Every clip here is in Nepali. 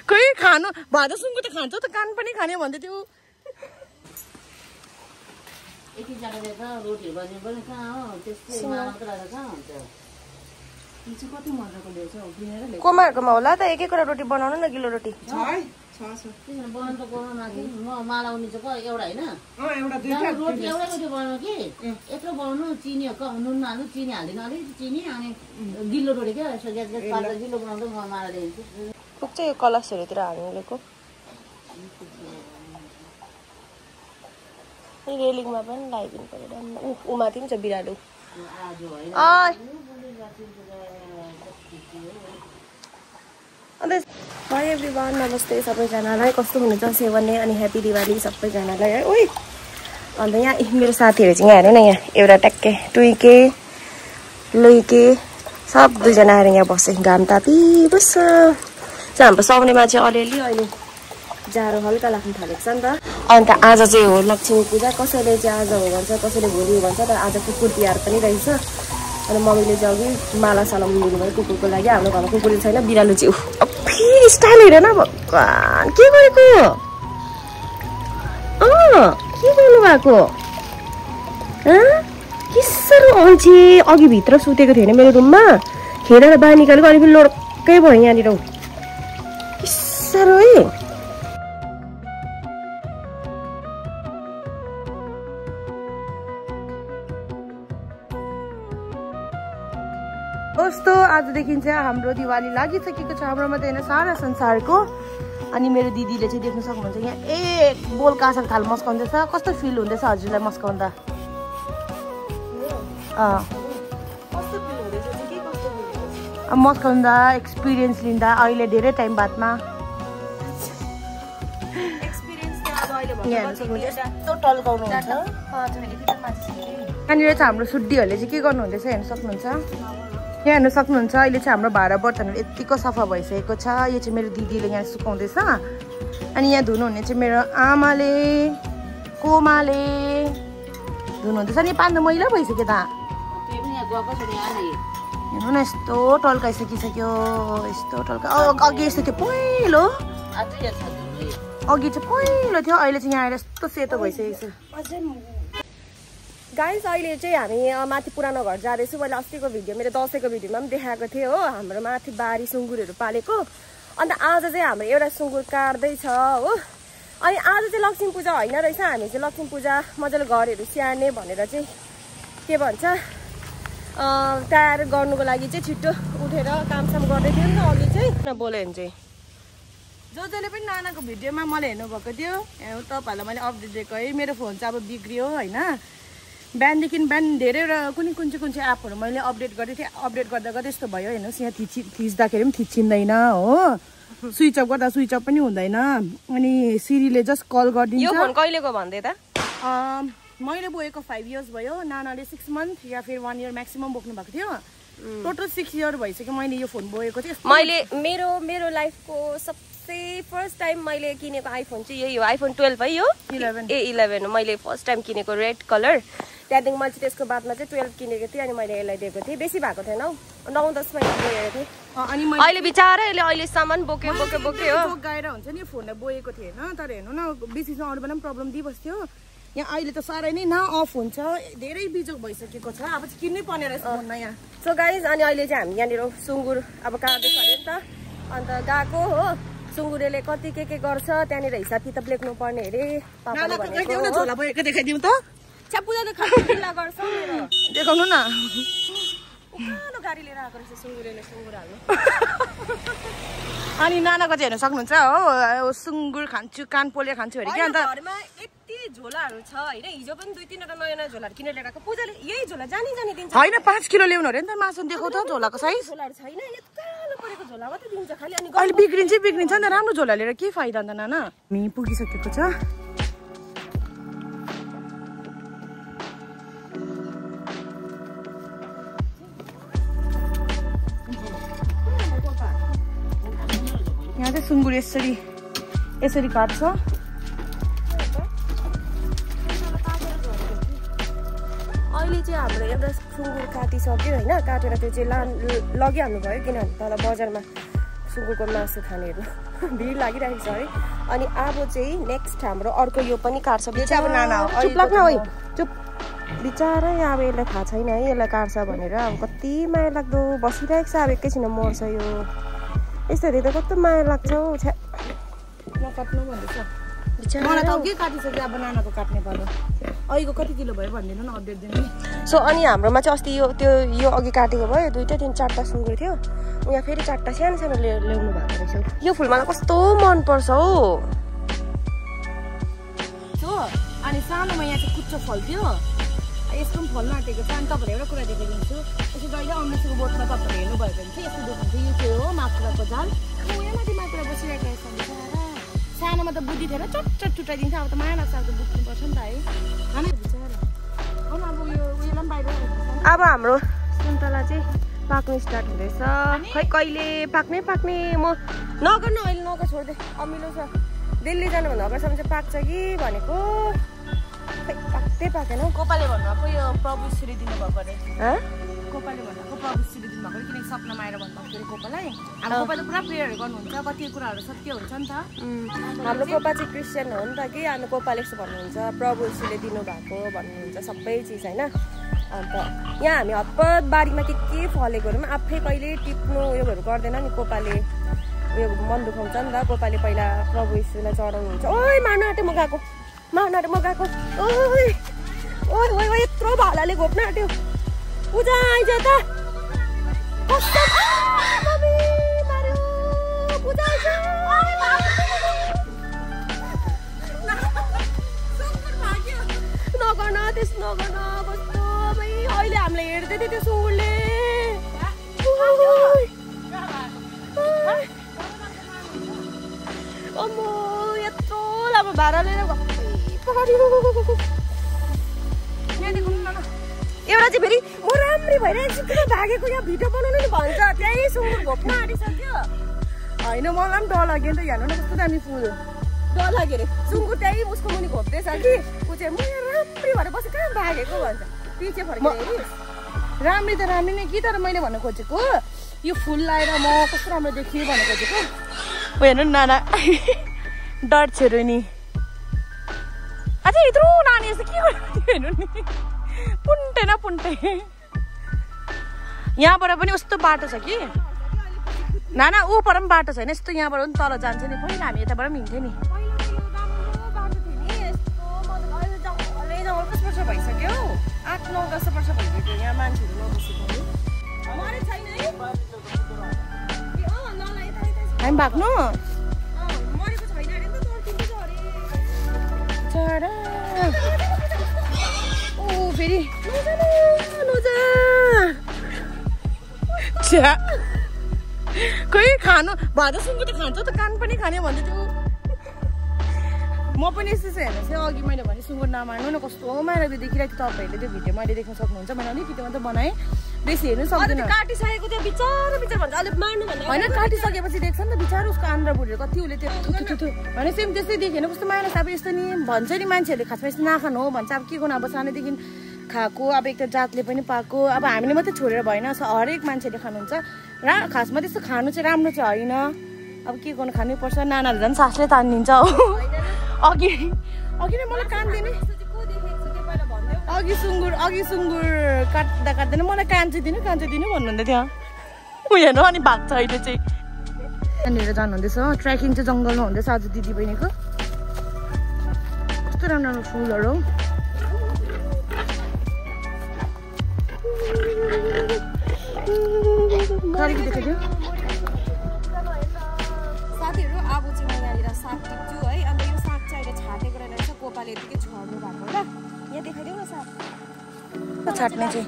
खोइ खानु भाजा सुँगुर त खान्छ त कान पनि खाने भन्दै थियो कोमाहरूकोमा होला त एक एकवटा रोटी बनाउनु न गिलो रोटी पुग्छ यो कलशहरूतिर हाल्नुको रेलिङमा पनि लगाइदिनु पर्यो ऊ माथि पनि छ बिरालो अन्त हाई एभ्रिवान नमस्ते सबैजनालाई कस्तो हुनुहुन्छ सेवनले अनि ह्याप्पी दिवाली सबैजनालाई है ओइ अन्त यहाँ मेरो साथीहरू चाहिँ यहाँ हेर्नु न यहाँ एउटा ट्याक्के टुइके लुइके सब दुईजना आएर यहाँ बसे घाम तापी बस्छ हाम्रो साउनेमा चाहिँ अलिअलि अहिले जाडो हल्का लाग्नु थालेको छ नि त अन्त आज चाहिँ हो लक्ष्मी पूजा कसैले चाहिँ आज हो भन्छ कसैले भोलि हो भन्छ तर आज कुकुर तिहार पनि रहेछ अनि मम्मीले चाहिँ अघि माला साला लिनुभयो कुकुरको लागि हाम्रो घरमा कुकुर छैन बिरालो चाहिँ फेरि स्टाइल हेरेन भगवान् के गरेको के गर्नु भएको के साह्रो अल्छे अघि भित्र सुतेको थियो मेरो रुममा खेलेर बाहिर निकालेको अनि फेरि लोडकै भयो यहाँनिर के साह्रो है कस्तो आजदेखि चाहिँ हाम्रो दिवाली लागिसकेको छ हाम्रो मात्रै होइन सारा संसारको अनि मेरो दिदीले चाहिँ देख्न सक्नुहुन्छ यहाँ एक बोल काँसाको थाल मस्काउँदैछ कस्तो फिल हुँदैछ हजुरलाई मस्काउँदा मस्काउँदा एक्सपिरियन्स लिँदा अहिले धेरै टाइम बादमा यहाँनिर चाहिँ हाम्रो सुड्डीहरूले चाहिँ के गर्नुहुँदैछ हेर्नु सक्नुहुन्छ यहाँ हेर्नु सक्नुहुन्छ अहिले चाहिँ हाम्रो भाँडा बर्तनहरू यतिको सफा भइसकेको छ यो चाहिँ मेरो दिदीले यहाँ सुकाउँदैछ अनि यहाँ धुनुहुने चाहिँ मेरो आमाले कोमाले धुनुहुँदैछ नि पानी त मैला भइसक्यो त हेर्नु न यस्तो टल्काइसकिसक्यो यस्तो टल्का अघि यस्तो थियो पहिलो अघि चाहिँ पहिलो थियो अहिले चाहिँ यहाँ आएर यस्तो सेतो भइसकेको छ गाइस अहिले चाहिँ हामी माथि पुरानो घर जाँदैछु मैले अस्तिको भिडियो मेरो दसैँको भिडियोमा पनि देखाएको थिएँ हो हाम्रो माथि बारी सुँगुरहरू पालेको अन्त आज चाहिँ हाम्रो एउटा सुँगुर काट्दैछ हो अनि आज चाहिँ लक्ष्मी पूजा होइन रहेछ हामी चाहिँ लक्ष्मी पूजा मजाले घरहरू स्याहार्ने भनेर चाहिँ के भन्छ तयार गर्नुको लागि चाहिँ छिट्टो उठेर कामसाम गर्दै थियो नि त अघि चाहिँ बोल्यो भने चाहिँ जसले पनि नानाको भिडियोमा मलाई हेर्नुभएको थियो तपाईँहरूलाई मैले अपडेट दिएको है मेरो फोन चाहिँ अब बिग्रियो होइन बिहानदेखि बिहान धेरैवटा कुन चाहिँ एपहरू मैले अपडेट गर्दै थिएँ अपडेट गर्दा गर्दै यस्तो भयो हेर्नुहोस् यहाँ थिच्दाखेरि पनि थिचिँदैन हो स्विच अफ गर्दा स्विच अफ पनि हुँदैन अनि सिरीले जस्ट कल गरिदिन्छ यो फोन कहिलेको भन्दै त मैले बोकेको 5 इयर्स भयो नानाले 6 मन्थ या फिर 1 इयर म्याक्सिमम बोक्नु भएको थियो टोटल 6 इयर भइसक्यो मैले यो फोन बोकेको थिएँ मैले मेरो लाइफको सबसे फर्स्ट टाइम मैले किनेको आइफोन चाहिँ यही हो आइफोन 12 है यो 11 मैले फर्स्ट टाइम किनेको रेड कलर त्यहाँदेखि मैले त्यसको बादमा चाहिँ 12 किनेको थिएँ अनि मैले यसलाई दिएको थिएँ बेसी भएको थिएन 9-10 महिना बोकेको थिएँ अनि अहिले बिचारा यसले अहिलेसम्म बोक्यो हो गाएर हुन्छ नि फोनलाई बोकेको थिएन तर हेर्नु न बेसीसँग अरू बेला पनि प्रब्लम दिइबस्थ्यो यहाँ अहिले त साह्रै नै न अफ हुन्छ धेरै बिजोग भइसकेको छ अब चाहिँ किन्नै पर्ने रहेछ फोनमा यहाँ सो गाइज अनि अहिले चाहिँ हामी यहाँनिर सुँगुर अब काट्दैछ अरे नि त अन्त गएको हो सुँगुरले कति के गर्छ त्यहाँनिर हिसाब किताब लेख्नु पर्ने अरे पापाले भनेको झोला बोकेको देखाइदिउँ त पूजा त खाली किल्ला गर्छ देखाउनु न उकालो गाडी लिएर आएको रहेछ सुँगुरले सुँगुर हाल्नु अनि नानाको चाहिँ हेर्न सक्नुहुन्छ हो सुँगुर खान्छु कान पोलेर खान्छु अरे क्या अन्त घरमा यति झोलाहरू छ होइन हिजो पनि 2-3वटा नयाँ झोलाहरू किनेर ल्याएको पूजाले यही झोला जानी दिन्छ होइन 5 किलो ल्याउनु अरे नि त मासु देखाउ त झोलाको साइज झोलाहरू छैन कालो परेको झोला मात्रै दिन्छ खालि अनि अहिले बिग्रिन्छ नि त राम्रो झोला लिएर के फाइदा अन्त नाना हामी पुगिसकेको छ यहाँ चाहिँ सुँगुर यसरी काट्छ अहिले अहिले चाहिँ हाम्रो एउटा सुँगुर काटिसक्यो होइन काटेर त्यो चाहिँ लगिहाल्नु भयो किनभने तल बजारमा सुँगुरको मासु खानेहरू भिड लागिरहेको छ है अनि अब चाहिँ नेक्स्ट हाम्रो अर्को यो पनि काट्छ यो चाहिँ अब नाना हो चुप लाग्न है चुप बिचारै अब यसलाई थाहा छैन है यसलाई काट्छ भनेर अब कति माया लाग्दो बसिरहेको छ अब एकैछिन मर्छ यो यस्तो हेर्दा कस्तो माया लाग्छ हौ छ्या नकाट्नु भन्दैछ मलाई त अघि काटिसक्यो अब नानाको काट्ने पर्यो अहिलेको कति किलो भयो भनिदिनु न अपडेट दिनु सो अनि हाम्रोमा चाहिँ अस्ति यो अघि काटेको भयो 2-3-4टा सुँगुर थियो यहाँ फेरि 4टा सानो सानो ल्याउनु भएको रहेछ यो फुल मलाई कस्तो मनपर्छ हौ अनि सानोमा यहाँ चाहिँ कुच्चो फल्थ्यो यस्तो पनि फल्न आँटेको छ अनि तपाईँहरू एउटा कुरा देखाइदिन्छु यसो जहिले अमृतको बोटमा तपाईँहरू हेर्नुभयो भने चाहिँ यस्तो देखाउँछ यो चाहिँ हो माकुराको जाल यहाँ माथि माकुरा बसिरहेको रहेछ सानोमा त बुद्धि थिएन चट्चट चुटाइदिन्छ अब त माया लाग्छ अब त बुझ्नुपर्छ नि त है अब यो उयोलाई पनि बाहिर अब हाम्रो सुन्तला चाहिँ पाक्नु स्टार्ट हुँदैछ खै कहिले पाक्ने म नगर्नु अहिले नगर छोड्दै अमिलो छ दिल्ली जानुभन्दा अगाडिसम्म चाहिँ पाक्छ कि भनेको खै पाक्दै पाकेन गोपाले भन्नुभएको यो प्रभु श्री दिनुभएको अरे गोपाले भन्नुभएको प्रभु श्री दिनुभएको किनकि सपनामा आएर भन्नुभएको फेरि गोपालाई हाम्रो गोपा त पुरा प्रेयरहरू गर्नुहुन्छ कति कुराहरू सत्य हुन्छ नि त हाम्रो गोपा चाहिँ क्रिस्चियन हो नि त कि हाम्रो गोपाले यस्तो भन्नुहुन्छ प्रभु श्रीले दिनुभएको भन्नुहुन्छ सबै चिज होइन अन्त यहाँ हामी हतपत बारीमा के फलेकोहरू पनि आफै कहिले टिप्नु उयोहरू गर्दैन नि गोपाले उयो मन दुखाउँछ नि त गोपाले पहिला प्रभु यीशुलाई चढाउनुहुन्छ ओइ मार्नु आँट्यो म गएको ओइ ओइ ओइ ओइ यत्रो भालाले घोप्न आँट्यो पूजा आइज त नगर्न त्यस नगर्न कस्तो अहिले हामीलाई हेर्दै थियो त्यो सुँगुरले अम्मो यत्रो लामो भाडा लिएर एउटा चाहिँ फेरि म राम्री भइरहेको छु किन भागेको यहाँ भिडियो बनाउनु नि भन्छ त्यही सुँगुर घोप्न आँटिसक्यो होइन मलाई पनि डर लाग्यो नि त हेर्नु न कस्तो दामी फुल डर लाग्यो अरे सुँगुर त्यही उसको मुनि घोप्दैछ कि ऊ चाहिँ म यहाँ राम्री भएर बसेँ कहाँ भागेको भन्छ पछि फर्केर राम्री त राम्री नै कि तर मैले भन्न खोजेको यो फुल लाएर म कस्तो राम्रो देखियो भन्न खोजेको हेर्नु नाना डर छेरो नि अझै यत्रो नानी जस्तो के गर्नु हेर्नु नि पुन्टे यहाँबाट पनि कस्तो बाटो छ कि नाना ऊ पर पनि बाटो छैन यस्तो यहाँबाट पनि तल जान्छ नि पहिला हामी यताबाट पनि हिँड्थ्यो नि कस्तो वर्ष भइसक्यो 8-9-10 वर्ष भइसक्यो यहाँ मान्छेहरू नबसेको हामी भाग्नु फेरि खोइ खानु भाजा सुँगुर त खान्छ त कान पनि खाने भन्दै थियो म पनि यस्तो चाहिँ हेर्नुहोस् है अघि मैले भने सुँगुर नमार्नु न कस्तो माया देखिरहेको थियो तपाईँहरूले त्यो भिडियो मैले देख्न सक्नुहुन्छ मैले अलिकति मात्रै बनाएँ बेसी हेर्नु सक्दैन काटिसकेको त्यो बिचार भन्छ अलिक मार्नु भन्दा होइन काटिसकेपछि देख्छ नि त बिचार उसको आन्द्रा बुढेर कति उसले त्यो होइन सेम त्यस्तै देखेन कस्तो माया लाग्छ अब यस्तो नि भन्छ नि मान्छेहरूले खासमा यस्तो नखानु हो भन्छ अब के गर्नु अब सानैदेखि खाएको अब एक त जातले पनि पाएको अब हामीले मात्रै छोडेर भएन हरेक मान्छेले खानुहुन्छ खासमा त्यस्तो खानु चाहिँ राम्रो चाहिँ होइन अब के गर्नु खानुपर्छ नानाहरू झन् सासले तानिदिन्छ हो अघि नै मलाई कान्दिने अघि सुँगुर काट्दैन मलाई कान्छी दिनु भन्नुहुँदै थियो उयो अनि भाग्छ अहिले चाहिँ यहाँनिर जानुहुँदैछ ट्रेकिङ चाहिँ जङ्गलमा हुँदैछ आज दिदी बहिनीको कस्तो राम्रो राम्रो फुलहरू देखाइदियो साथीहरू अब चाहिँ म यहाँनिर साग टिप्छु है अन्त यो साग चाहिँ अहिले छाटेको रहेछ गोपाले यतिकै छर्नु भएको ल यहाँ देखाइदेऊ न साग छाट्ने चाहिँ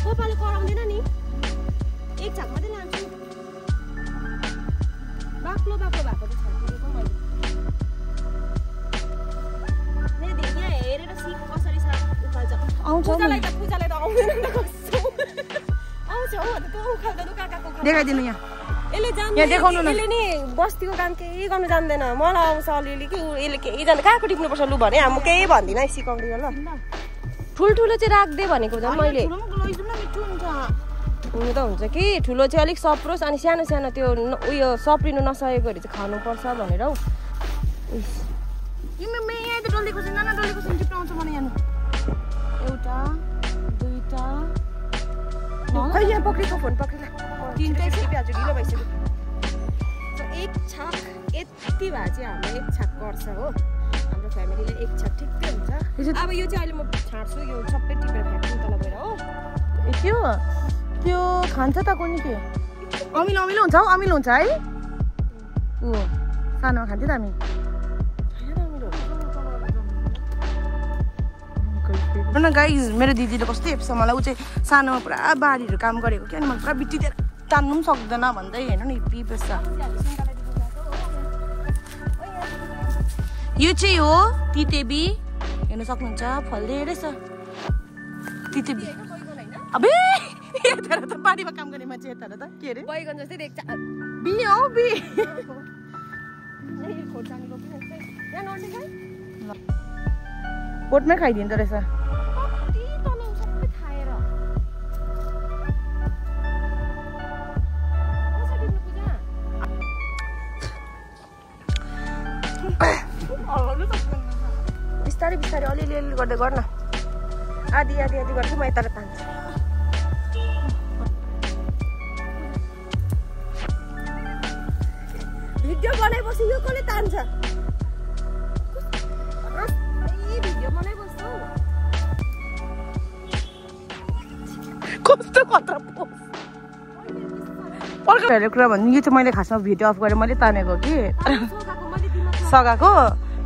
गोपाले कराउँदैन नि एक झाग मात्रै लान्छु बाक्लो भएको त छाटिदिएको मैले यहाँ हेरेर सिक कसरी साग उखाल्छ पूजालाई त आउँदैन नि त कस्तो आउँछ हौ अनि त्यो उखाल्दा काकाको देखाइदिनु यहाँ यहाँ देखाउनु न। यसले नि बस्तीको काम केही गर्नु जान्दैन। मलाई आउँछ अलिअलि कि यसले केही जान्दैन। कहाँको टिप्नुपर्छ लु भने म केही भन्दिनँ है सिकाउँदिन ल। ठुल्ठुलो चाहिँ राख्दे भनेको झन् मैले। हुनु त हुन्छ कि ठुलो चाहिँ अलिक सप्रोस् अनि सानो सानो त्यो उयो सप्रिनु नसकेकोहरू चाहिँ खानुपर्छ भनेर हौ। एउटा दुईटा खै यहाँ पक्रेको फोन पक्रेला तिनटै टिपिहाल्छु ढिलो भइसक्यो। एक छाक यति भए चाहिँ हाम्रो एक छाक गर्छ हो। हाम्रो फ्यामिलीले एक छाक ठिकै हुन्छ। अब यो चाहिँ अहिले म छाड्छु यो सबै टिपेर फ्याँक्छु तल गएर हो। त्यो खान्छ त कुनै के अमिलो अमिलो हुन्छ हौ। अमिलो हुन्छ है ऊ सानोमा खान्थ्यो त हामी। गाइज मेरो दिदीले कस्तो हेप्छ मलाई। ऊ चाहिँ सानोमा पुरा बारीहरू काम गरेको क्या अनि मलाई पुरा बिटी दिएर तान्नु पनि सक्दैन भन्दै हेर्नु नि पिपेछ। यो चाहिँ हो तितेबी हेर्न सक्नुहुन्छ फल्दै रहेछ तितेबी। अबे यता त बारीमा काम गर्ने मान्छे यता त के अरे बैगन जस्तै देख्छ। बी हो बी बोटमै खाइदिँदो रहेछ। बिस्तारै बिस्तारै अलिअलि गर्दै गर्न। आधी आधी आधी गर्छु म यता तान्छु। भिडियो बनाइबस्छु यो कसले तान्छ? भिडियो बनाइबस्छु कस्तो खतरा अर्को कुरा भन्नु। यो चाहिँ मैले खासमा भिडियो अफ गरेर मैले तानेको कि सघाएको।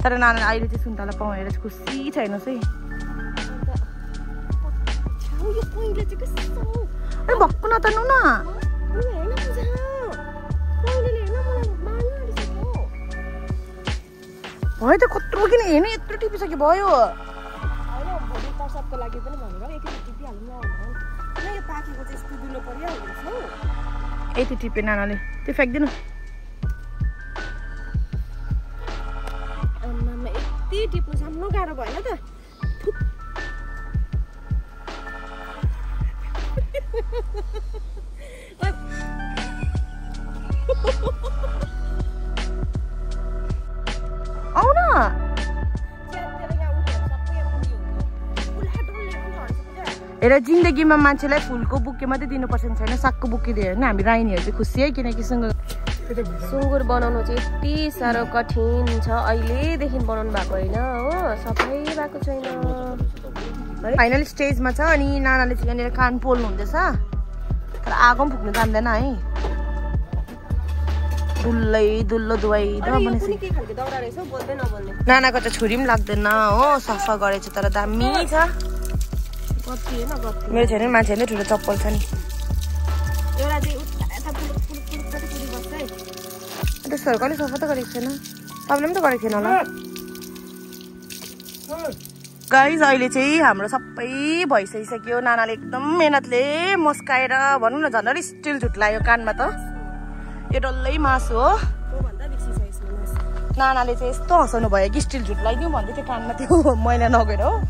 तर नाना अहिले चाहिँ सुन्तला पाउनेर चाहिँ खुसी छैन है। भक्कु नतान्नु न। भयो त कत्रो किन हेर्नु यत्रो टिपिसक्यो भयो। यति टिपे नानाले त्यो फ्याँक्दिनु। यति टिप्नु सानो गाह्रो भएन त। आउ न हेर जिन्दगीमा मान्छेलाई फुलको बुके मात्रै दिनुपर्छ छैन सागको बुके दियो भने हामी राइनीहरू चाहिँ खुसी है। किनकि सुँगुर बनाउनु चाहिँ यति साह्रो कठिन छ। अहिलेदेखि बनाउनु भएको होइन हो सफै भएको छैन। फाइनल स्टेजमा छ अनि नानाले चाहिँ यहाँनिर कान पोल्नु हुँदैछ तर आगो पनि फुक्नु जान्दैन है। दुल्लै दुल्लो दुवाई नानाको त छुरी पनि लाग्दैन हो। सफा गरेछ तर दामी छ। मेरो छैन मान्छे नै ठुलो चप्पल छ नि। त्यस्तोहरू कहिले सफा त गरेको छैन। तपाईँले पनि त गरेको थिएन होला। गाइज अहिले चाहिँ हाम्रो सबै भइसकिसक्यो। नानाले एकदम मेहनतले मस्काएर भनौँ न झन् अलिक स्टिल झुट लाग्यो कानमा त। यो डल्लै मासु हो। नानाले चाहिँ यस्तो हँसाउनु भयो कि स्टिल झुट लगाइदिउँ भन्दै थियो कानमा त्यो मैला नगएर हो।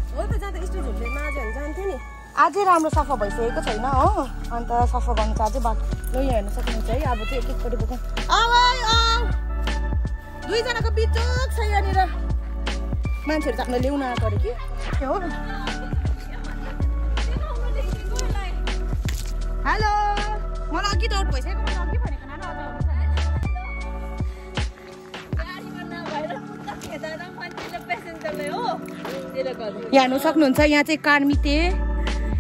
अझै राम्रो सफा भइसकेको छैन हो। अन्त सफा गर्नु चाहिँ अझै बाटो ल यहाँ हेर्न सक्नुहुन्छ है। अब चाहिँ एक एकपट्टि बोक्नु। दुईजनाको बिचोक छ यहाँनिर मान्छेहरू चाहिँ हामीले ल्याउन आएको अरे कि हो। हेलो मलाई अघि डाउट भइसक्यो। मैले अघि भनेको नाना यहाँ हेर्नु सक्नुहुन्छ यहाँ चाहिँ कार्मिते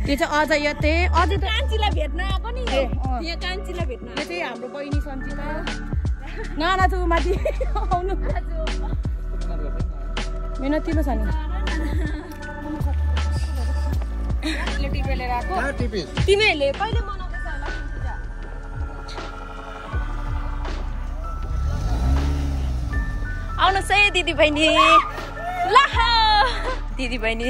त्यो चाहिँ अझ यतै अझै त कान्छीलाई भेट्न आएको नि। यहाँ कान्छीलाई भेट्न यो चाहिँ हाम्रो बहिनी सन्जिता नाना त माथि आउनु मेहनतिलो छ नि। टिपेर आएको तिमीहरूले कहिले मनाउँदैछ लक्ष्मी पूजा? आउनुहोस् है दिदी बहिनी। ल दिदी बहिनी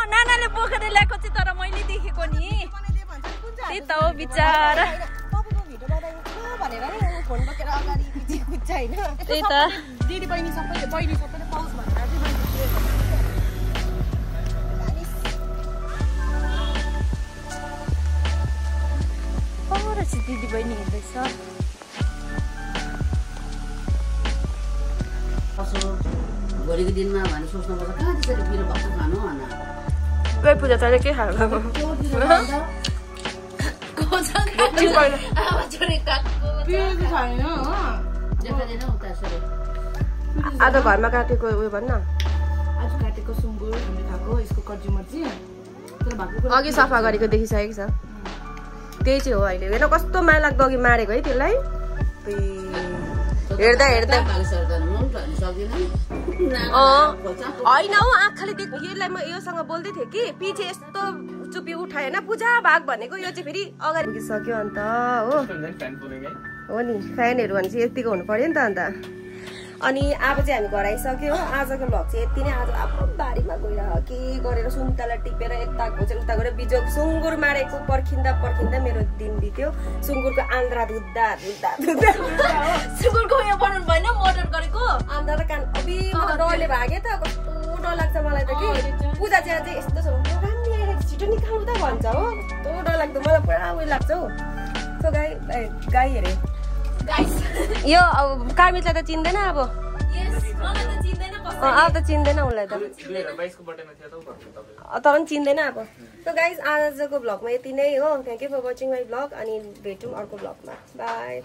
नानाले बोकेर ल्याएको चाहिँ तर मैले देखेको नि। त्यही त हो बिचारा तपाईँको भिडियो बनाइदिनु भनेर नि फोन बोकेर अगाडि पछि कुद्छ हैन त्यही त दिदी बहिनी सबैले पाउस भनेर चाहिँ दिदी बहिनी हेर्दैछ भोलिको दिनमा भने सोच्नुपर्छ कहाँ त्यसरी पिरो भएको खानु भन गए पूजा चाहिँ के खानु आज घरमा काटेको उयो भन्न आज काटेको सुँगुर हामीले खाएको यसको कच्ची मर्ची अघि सफा गरेको देखिसकेको छ त्यही चाहिँ हो अहिले हेर्न कस्तो माया लाग्दो अघि मारेको है त्यसलाई हेर्दा हेर्दा होइन हौ आँखाले देख यसलाई म योसँग बोल्दै थिएँ कि पछि यस्तो चुपी उठाएँ होइन पूजा भाग भनेको यो चाहिँ फेरि अगाडि पुगिसक्यो अन्त हो नि फ्यानहरू भने चाहिँ यतिको हुनु पर्यो नि त अन्त अनि अब चाहिँ हामी घर आइसक्यो हो आजको भ्लग चाहिँ यति नै आज आफ्नो बारीमा गएर के गरेर सुन्तला टिपेर यता घोचेर उता गएर बिजोग सुँगुर मारेको पर्खिँदा मेरो दिन बित्यो सुँगुरको आन्द्रा धुद्दा सुँगुरको उयो बनाउनु भएन मोटर गरेको आन्द्रा त कान अबि म त डरले भागेँ त कस्तो डर लाग्छ मलाई त कि पूजा चाहिँ यस्तो छ राम्रो आएर छिटो निकाल्नु त भन्छ हो कस्तो डर लाग्दो मलाई पुरा उयो लाग्छ हौ सो गाई हेरे यो अब कामितलाई त चिन्दैन अब अब त चिन्दैन उसलाई त तर पनि चिन्दैन अब सो गाइज आजको भ्लगमा यति नै हो thank you for watching my vlog अनि भेटौँ अर्को भ्लगमा बाई